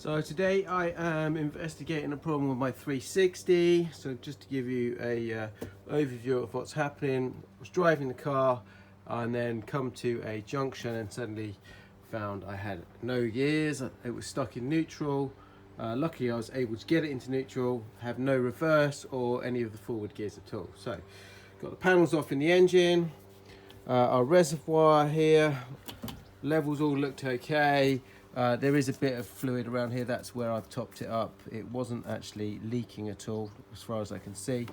So today I am investigating a problem with my 360. So just to give you a overview of what's happening, I was driving the car and then come to a junction and suddenly found I had no gears. It was stuck in neutral. Luckily I was able to get it into neutral, have no reverse or any of the forward gears at all. So got the panels off in the engine, our reservoir here, levels all looked okay. There is a bit of fluid around here, that's where I've topped it up. It wasn't actually leaking at all as far as I can see.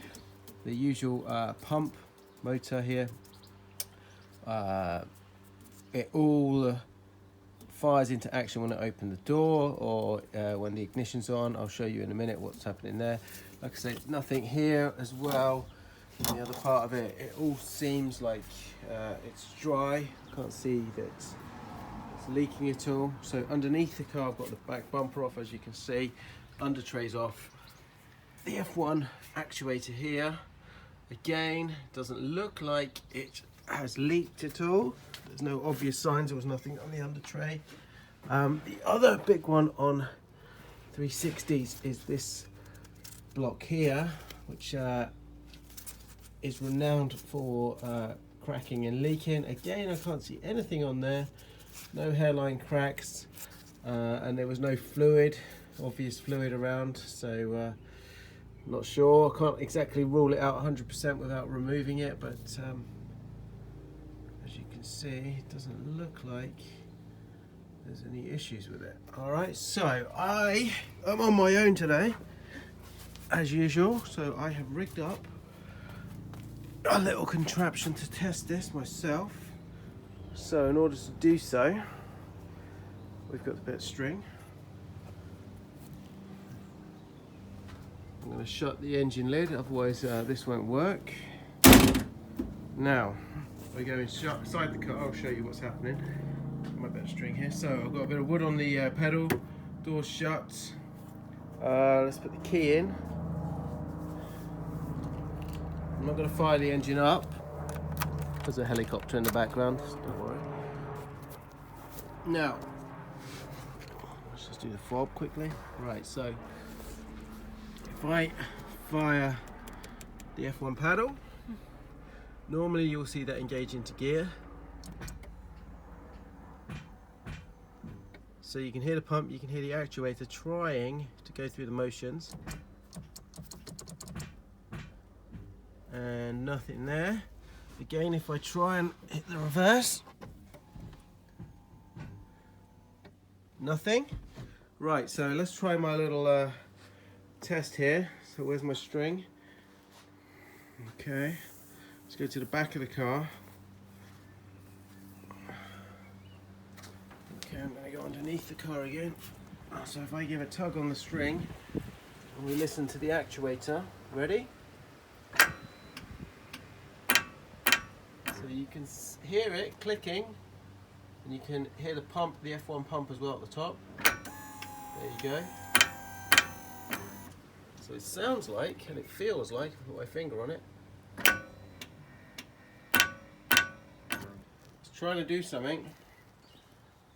The usual pump motor here, it all fires into action when I open the door or when the ignition's on. I'll show you in a minute what's happening there. Like I say, nothing here as well. And the other part of it, it all seems like it's dry. Can't see that it's leaking at all. So underneath the car I've got the back bumper off, as you can see, under tray's off. The F1 actuator here, again, doesn't look like it has leaked at all. There's no obvious signs, there was nothing on the under tray. The other big one on 360s is this block here, which is renowned for cracking and leaking. Again, I can't see anything on there. No hairline cracks, and there was no fluid, obvious fluid around, so not sure. I can't exactly rule it out 100% without removing it, but as you can see, it doesn't look like there's any issues with it. Alright, so I am on my own today, as usual, so I have rigged up a little contraption to test this myself. So in order to do so, we've got a bit of string. I'm going to shut the engine lid, otherwise this won't work. Now, we go inside the car, I'll show you what's happening. My bit of string here. So I've got a bit of wood on the pedal, door's shut. Let's put the key in. I'm not going to fire the engine up. There's a helicopter in the background, don't worry. Now, let's just do the fob quickly. Right, so if I fire the F1 paddle, normally you'll see that engage into gear. So you can hear the pump, you can hear the actuator trying to go through the motions. And nothing there. Again, if I try and hit the reverse, nothing. Right, so let's try my little test here. So where's my string? Okay, let's go to the back of the car. Okay, I'm going to go underneath the car again. So if I give a tug on the string and we listen to the actuator, ready? So you can hear it clicking, and you can hear the pump, the F1 pump as well at the top. There you go. So it sounds like, and it feels like, if I put my finger on it, it's trying to do something,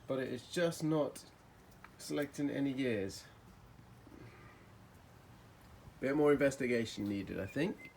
but it is just not selecting any gears. Bit more investigation needed, I think.